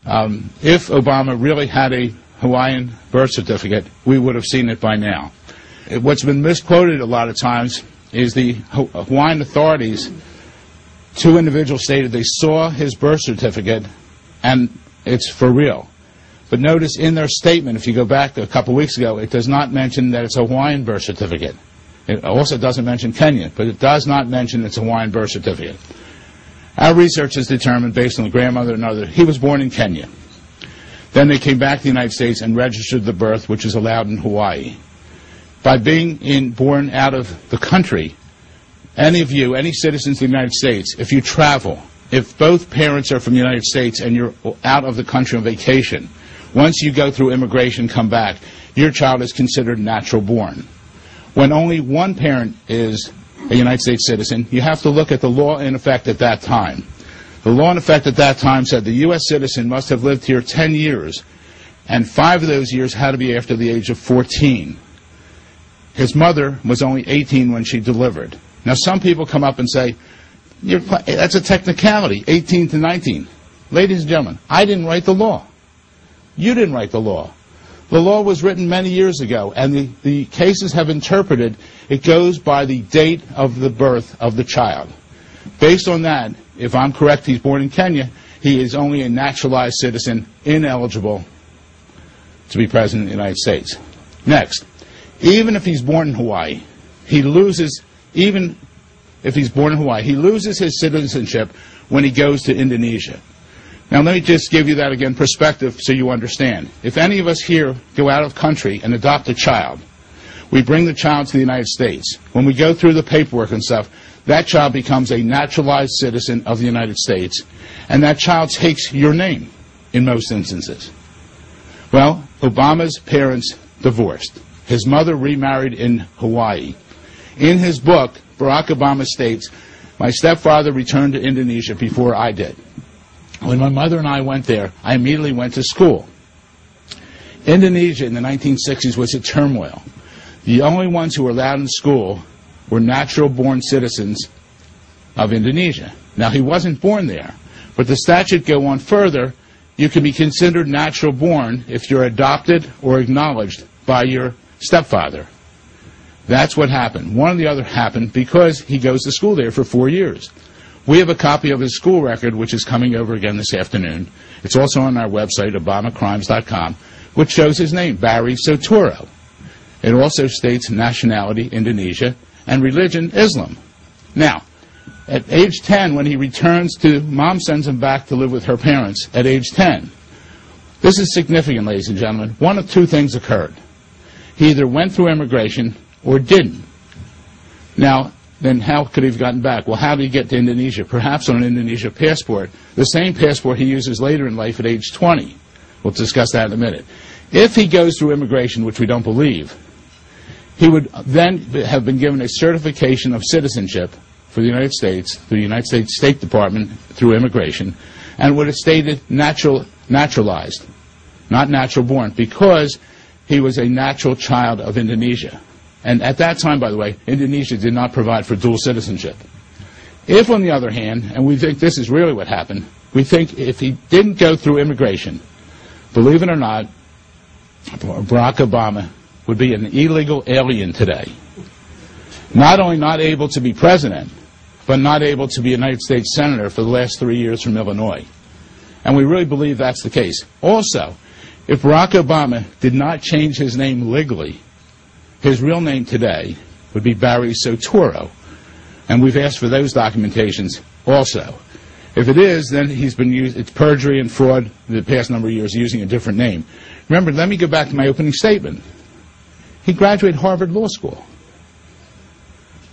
If Obama really had a Hawaiian birth certificate, we would have seen it by now. What's been misquoted a lot of times is the Hawaiian authorities, two individuals stated they saw his birth certificate and it's for real. But notice in their statement, if you go back a couple weeks ago, it does not mention that it's a Hawaiian birth certificate. It also doesn't mention Kenya, but it does not mention it's a Hawaiian birth certificate. Our research has determined, based on the grandmother and other, he was born in Kenya. Then they came back to the United States and registered the birth, which is allowed in Hawaii. By being born out of the country, any of you, any citizens of the United States, if you travel, if both parents are from the United States and you're out of the country on vacation, once you go through immigration, come back, your child is considered natural born. When only one parent is a United States citizen, you have to look at the law in effect at that time. The law in effect at that time said the U.S. citizen must have lived here 10 years, and 5 of those years had to be after the age of 14. His mother was only 18 when she delivered. Now, some people come up and say, that's a technicality, 18 to 19. Ladies and gentlemen, I didn't write the law. You didn't write the law. The law was written many years ago, and the cases have interpreted it goes by the date of the birth of the child. Based on that, if I'm correct, he's born in Kenya, he is only a naturalized citizen, ineligible to be president of the United States. Next, even if he's born in Hawaii, he loses his citizenship when he goes to Indonesia. Now, let me just give you that again, perspective, so you understand. If any of us here go out of country and adopt a child, we bring the child to the United States. When we go through the paperwork and stuff, that child becomes a naturalized citizen of the United States, and that child takes your name in most instances. Well, Obama's parents divorced. His mother remarried in Hawaii. In his book, Barack Obama states, "My stepfather returned to Indonesia before I did. When my mother and I went there, I immediately went to school." Indonesia in the 1960s was a turmoil. The only ones who were allowed in school were natural-born citizens of Indonesia. Now, he wasn't born there, but the statute go on further. You can be considered natural-born if you're adopted or acknowledged by your stepfather. That's what happened. One or the other happened because he goes to school there for 4 years. We have a copy of his school record, which is coming over again this afternoon. It's also on our website, obamacrimes.com, which shows his name, Barry Soetoro. It also states nationality, Indonesia, and religion, Islam. Now, at age 10, when he returns Mom sends him back to live with her parents at age 10. This is significant, ladies and gentlemen. One of two things occurred. He either went through immigration or didn't. Now, then how could he have gotten back? Well, how did he get to Indonesia? Perhaps on an Indonesia passport, the same passport he uses later in life at age 20. We'll discuss that in a minute. If he goes through immigration, which we don't believe, he would then have been given a certification of citizenship for the United States, through the United States State Department, through immigration, and would have stated naturalized, not natural born, because he was a natural child of Indonesia. And at that time, by the way, Indonesia did not provide for dual citizenship. If, on the other hand, and we think this is really what happened, we think if he didn't go through immigration, believe it or not, Barack Obama would be an illegal alien today. Not only not able to be president, but not able to be a United States Senator for the last 3 years from Illinois. And we really believe that's the case. Also, if Barack Obama did not change his name legally, his real name today would be Barry Soetoro. And we've asked for those documentations also. If it is, then it's perjury and fraud the past number of years using a different name. Remember, let me go back to my opening statement. He graduated Harvard Law School.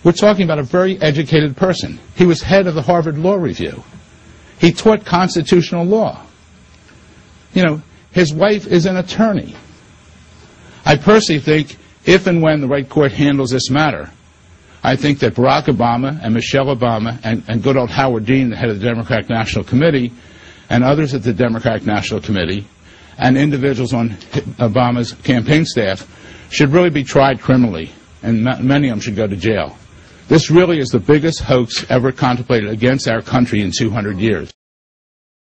We're talking about a very educated person. He was head of the Harvard Law Review. He taught constitutional law. You know, his wife is an attorney. I personally think if and when the right court handles this matter, I think that Barack Obama and Michelle Obama and good old Howard Dean, the head of the Democratic National Committee, and others at the Democratic National Committee, and individuals on Obama's campaign staff should really be tried criminally, and many of them should go to jail. This really is the biggest hoax ever contemplated against our country in 200 years.